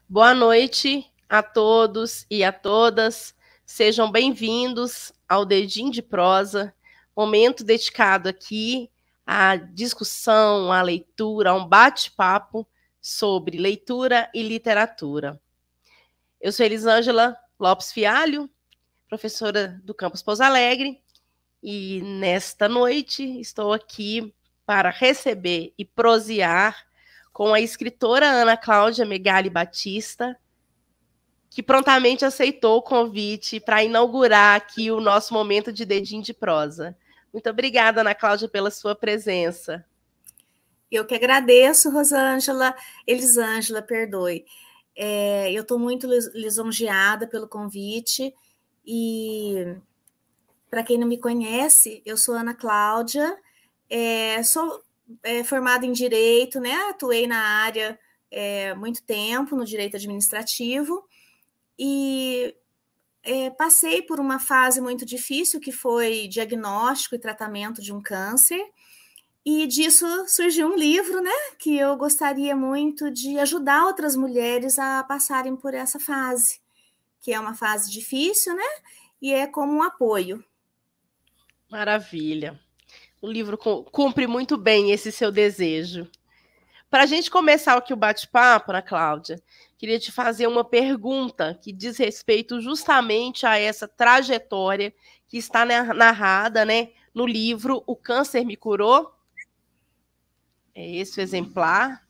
Boa noite a todos e a todas. Sejam bem-vindos ao Dedinho de Prosa, momento dedicado aqui à discussão, à leitura, a um bate-papo sobre leitura e literatura. Eu sou Elisângela Lopes Fialho, professora do Campus Pouso Alegre, e nesta noite estou aqui para receber e prosear com a escritora Ana Cláudia Megali Batista, que prontamente aceitou o convite para inaugurar aqui o nosso momento de Dedinho de Prosa. Muito obrigada, Ana Cláudia, pela sua presença. Eu que agradeço, Elisângela, perdoe. Eu estou muito lisonjeada pelo convite e, para quem não me conhece, eu sou Ana Cláudia, sou formada em Direito, né? Atuei na área muito tempo, no Direito Administrativo, e passei por uma fase muito difícil, que foi diagnóstico e tratamento de um câncer. E disso surgiu um livro, né, que eu gostaria muito de ajudar outras mulheres a passarem por essa fase, que é uma fase difícil, né, e é como um apoio. Maravilha. O livro cumpre muito bem esse seu desejo. Para a gente começar aqui o bate-papo, Ana Cláudia, queria te fazer uma pergunta que diz respeito justamente a essa trajetória que está narrada, né, no livro O Câncer Me Curou. É esse o exemplar.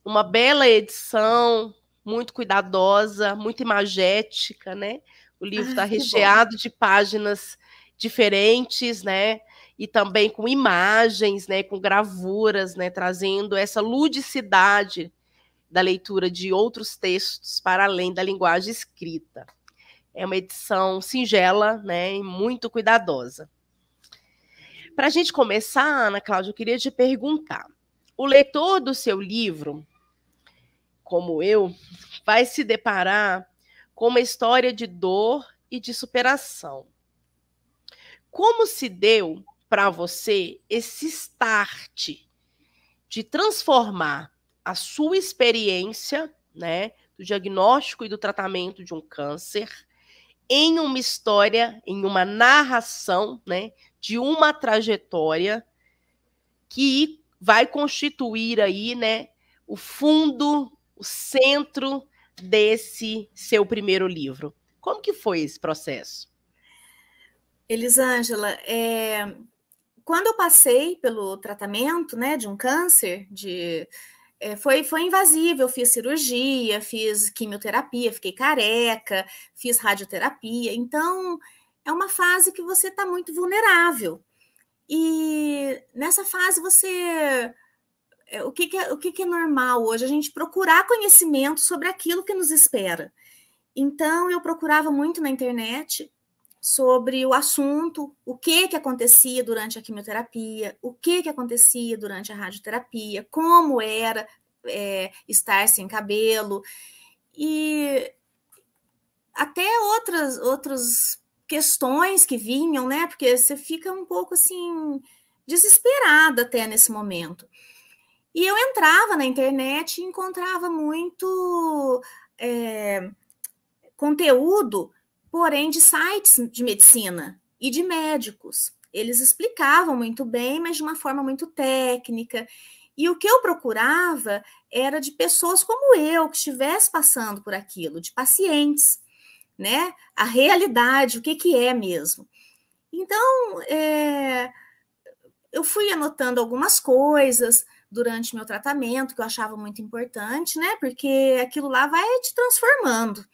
Uma bela edição, muito cuidadosa, muito imagética, né? O livro está recheado de páginas diferentes, né? E também com imagens, né? Com gravuras, né? Trazendo essa ludicidade da leitura de outros textos para além da linguagem escrita. É uma edição singela, né? E muito cuidadosa. Para a gente começar, Ana Cláudia, eu queria te perguntar: o leitor do seu livro, como eu, vai se deparar com uma história de dor e de superação. Como se deu para você esse start de transformar a sua experiência, né, do diagnóstico e do tratamento de um câncer em uma história, em uma narração, né, de uma trajetória que vai constituir aí, né, o fundo, o centro desse seu primeiro livro? Como que foi esse processo? Elisângela, quando eu passei pelo tratamento, né, de um câncer, foi invasivo. Eu fiz cirurgia, fiz quimioterapia, fiquei careca, fiz radioterapia. Então, é uma fase que você está muito vulnerável. E nessa fase o que é normal hoje? A gente procurar conhecimento sobre aquilo que nos espera. Então, eu procurava muito na internet sobre o assunto, o que acontecia durante a quimioterapia, o que acontecia durante a radioterapia, como era estar sem cabelo, e até outras questões que vinham, né? Porque você fica um pouco assim desesperada até nesse momento. E eu entrava na internet e encontrava muito conteúdo, porém de sites de medicina e de médicos. Eles explicavam muito bem, mas de uma forma muito técnica. E o que eu procurava era de pessoas como eu, que estivesse passando por aquilo, de pacientes, né? A realidade, o que é mesmo. Então, eu fui anotando algumas coisas durante meu tratamento que eu achava muito importante, né? Porque aquilo lá vai te transformando.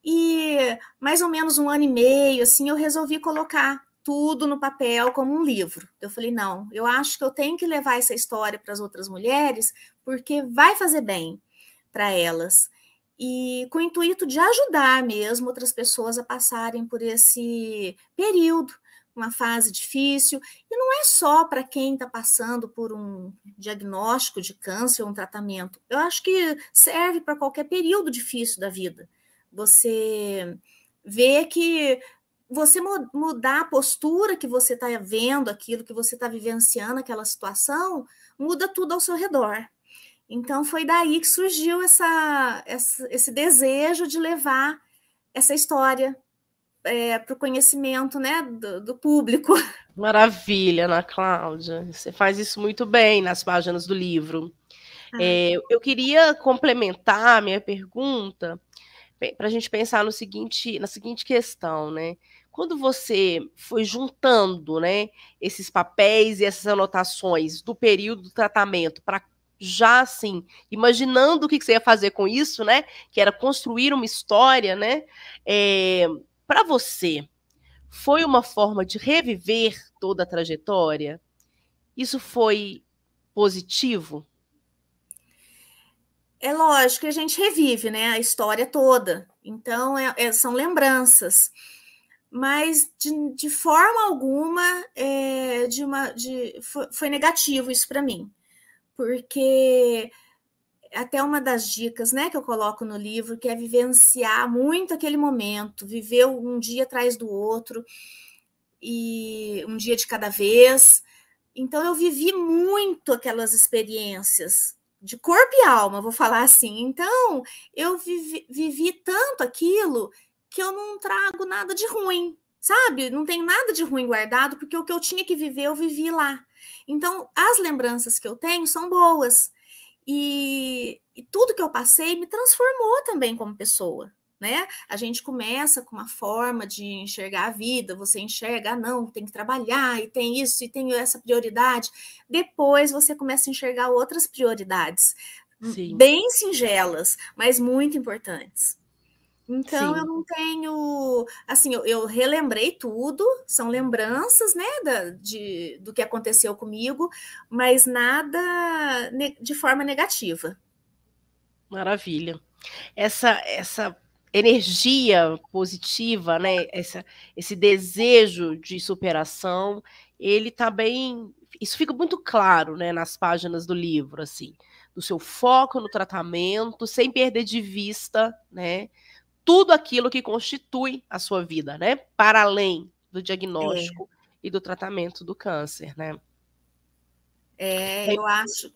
E mais ou menos 1 ano e meio, assim, eu resolvi colocar tudo no papel como um livro. Eu falei, não, eu acho que eu tenho que levar essa história para as outras mulheres, porque vai fazer bem para elas. E com o intuito de ajudar mesmo outras pessoas a passarem por esse período, uma fase difícil. E não é só para quem está passando por um diagnóstico de câncer ou um tratamento. Eu acho que serve para qualquer período difícil da vida. Você vê que você mudar a postura que você está vendo, aquilo que você está vivenciando, aquela situação, muda tudo ao seu redor. Então, foi daí que surgiu esse desejo de levar essa história para o conhecimento, né, do público. Maravilha, Ana Cláudia. Você faz isso muito bem nas páginas do livro. Eu queria complementar a minha pergunta para a gente pensar na seguinte questão, né? Quando você foi juntando, né, esses papéis e essas anotações do período do tratamento para já assim, imaginando o que você ia fazer com isso, né? Que era construir uma história, né? Para você, foi uma forma de reviver toda a trajetória? Isso foi positivo? É lógico que a gente revive, né, a história toda. Então, são lembranças. Mas, de forma alguma, foi negativo isso para mim. Porque até uma das dicas, né, que eu coloco no livro, que é vivenciar muito aquele momento, viver um dia atrás do outro, e um dia de cada vez. Então, eu vivi muito aquelas experiências, de corpo e alma, vou falar assim. Então, eu vivi tanto aquilo que eu não trago nada de ruim, sabe? Não tem nada de ruim guardado, porque o que eu tinha que viver, eu vivi lá. Então, as lembranças que eu tenho são boas. E tudo que eu passei me transformou também como pessoa. Né? A gente começa com uma forma de enxergar a vida, você enxerga, não, tem que trabalhar, e tem isso, e tem essa prioridade. Depois você começa a enxergar outras prioridades, Sim. bem singelas, mas muito importantes. Então, Sim. eu não tenho, assim, eu relembrei tudo, são lembranças, né, do que aconteceu comigo, mas nada de forma negativa. Maravilha. Essa energia positiva, né? Esse desejo de superação, ele tá bem. Isso fica muito claro, né, nas páginas do livro, assim, do seu foco no tratamento, sem perder de vista, né, tudo aquilo que constitui a sua vida, né, para além do diagnóstico e do tratamento do câncer, né? Eu acho.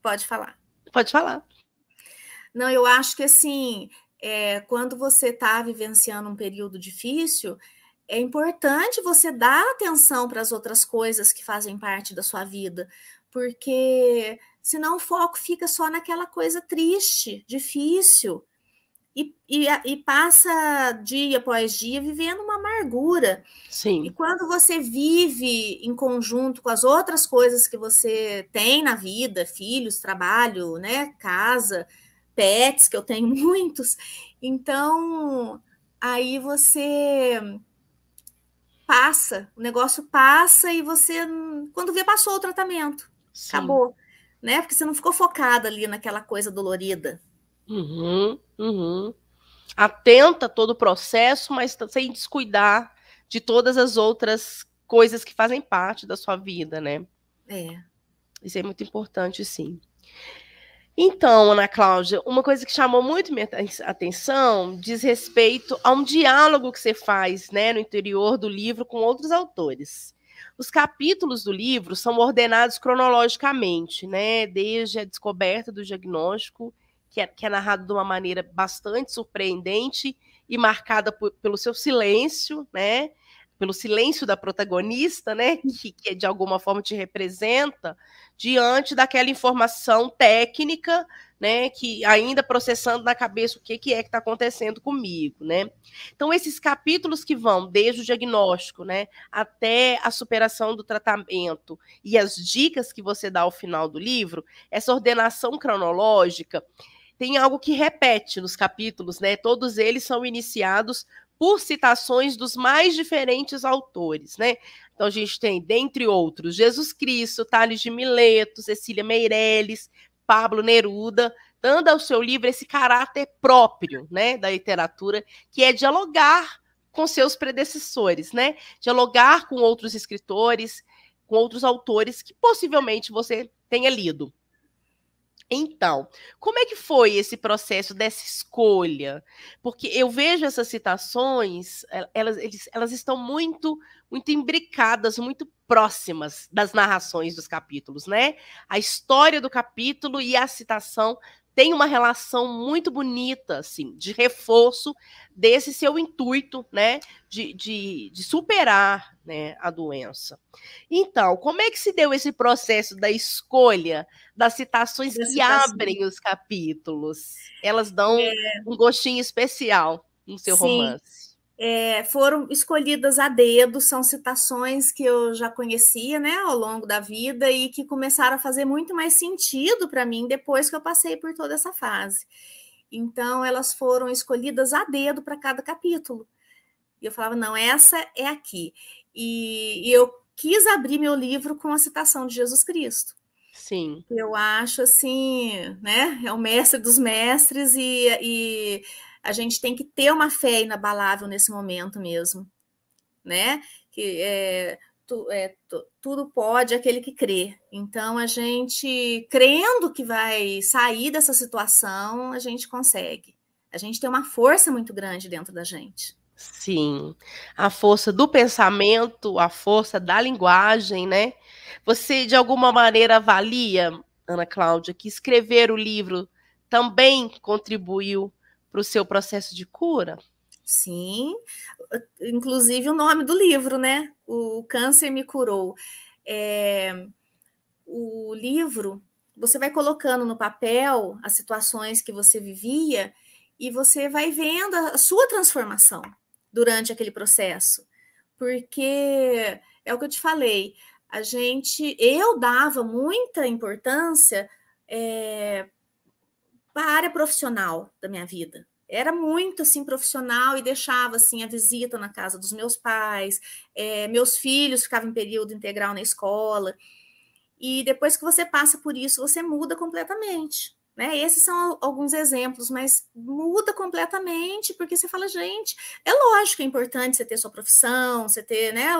Pode falar. Pode falar. Não, eu acho que assim, quando você está vivenciando um período difícil, é importante você dar atenção para as outras coisas que fazem parte da sua vida, porque senão o foco fica só naquela coisa triste, difícil, e passa dia após dia vivendo uma amargura. Sim. E quando você vive em conjunto com as outras coisas que você tem na vida, filhos, trabalho, né, casa, pets, que eu tenho muitos, então aí você passa, o negócio passa e você, quando vê, passou o tratamento. Sim. Acabou, né? Porque você não ficou focada ali naquela coisa dolorida. Atenta a todo o processo, mas sem descuidar de todas as outras coisas que fazem parte da sua vida, né? Isso é muito importante, sim. Então, Ana Cláudia, uma coisa que chamou muito minha atenção diz respeito a um diálogo que você faz, né, no interior do livro com outros autores. Os capítulos do livro são ordenados cronologicamente, né, desde a descoberta do diagnóstico, que é narrado de uma maneira bastante surpreendente e marcada pelo seu silêncio, né, pelo silêncio da protagonista, né, que de alguma forma te representa, diante daquela informação técnica, né, que ainda processando na cabeça o que é que está acontecendo comigo, né. Então, esses capítulos que vão desde o diagnóstico, né, até a superação do tratamento e as dicas que você dá ao final do livro, essa ordenação cronológica tem algo que repete nos capítulos, né, todos eles são iniciados por citações dos mais diferentes autores, né? Então a gente tem, dentre outros, Jesus Cristo, Tales de Mileto, Cecília Meirelles, Pablo Neruda, dando ao seu livro esse caráter próprio, né, da literatura, que é dialogar com seus predecessores, né? Dialogar com outros escritores, com outros autores que possivelmente você tenha lido. Então, como é que foi esse processo dessa escolha? Porque eu vejo essas citações, elas estão muito muito imbricadas, muito próximas das narrações dos capítulos, né? A história do capítulo e a citação tem uma relação muito bonita, assim, de reforço desse seu intuito, né, de superar, né, a doença. Então, como é que se deu esse processo da escolha das citações Da que citação. abrem os capítulos? Elas dão um gostinho especial no seu Sim. romance. Foram escolhidas a dedo, são citações que eu já conhecia, né, ao longo da vida e que começaram a fazer muito mais sentido para mim depois que eu passei por toda essa fase. Então, elas foram escolhidas a dedo para cada capítulo. E eu falava, não, essa é aqui. E eu quis abrir meu livro com a citação de Jesus Cristo. Sim. Eu acho assim, né? É o mestre dos mestres e a gente tem que ter uma fé inabalável nesse momento mesmo, né? Que tudo pode aquele que crê. Então, a gente, crendo que vai sair dessa situação, a gente consegue. A gente tem uma força muito grande dentro da gente. Sim, a força do pensamento, a força da linguagem, né? Você, de alguma maneira, avalia, Ana Cláudia, que escrever o livro também contribuiu para o seu processo de cura? Sim, inclusive o nome do livro, né? O Câncer Me Curou. O livro, você vai colocando no papel as situações que você vivia e você vai vendo a sua transformação durante aquele processo. Porque é o que eu te falei, eu dava muita importância para a área profissional da minha vida. Era muito assim profissional e deixava assim a visita na casa dos meus pais, meus filhos ficavam em período integral na escola. E depois que você passa por isso, você muda completamente. Né? Esses são alguns exemplos, mas muda completamente, porque você fala, gente, é lógico que é importante você ter sua profissão, você ter, né,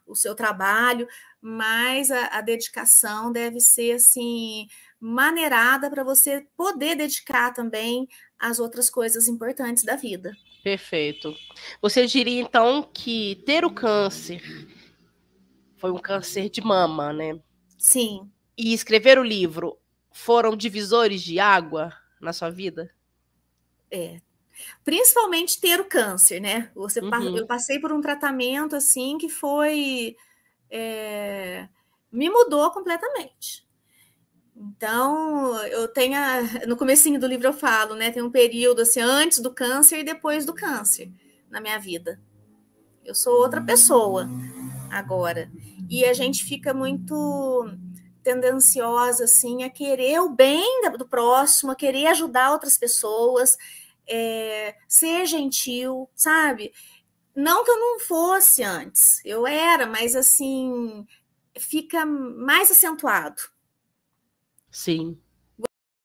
o seu trabalho, mas a dedicação deve ser assim maneirada para você poder dedicar também às outras coisas importantes da vida. Perfeito. Você diria, então, que ter o câncer foi um câncer de mama, né? Sim. E escrever o livro foram divisores de água na sua vida? Principalmente ter o câncer, né? Eu Uhum. passei por um tratamento assim que foi me mudou completamente. Então, no comecinho do livro eu falo, né? Tem um período assim antes do câncer e depois do câncer na minha vida. Eu sou outra pessoa agora. E a gente fica muito tendenciosa assim a querer o bem do próximo, a querer ajudar outras pessoas, ser gentil, sabe? Não que eu não fosse antes, eu era, mas assim fica mais acentuado. Sim.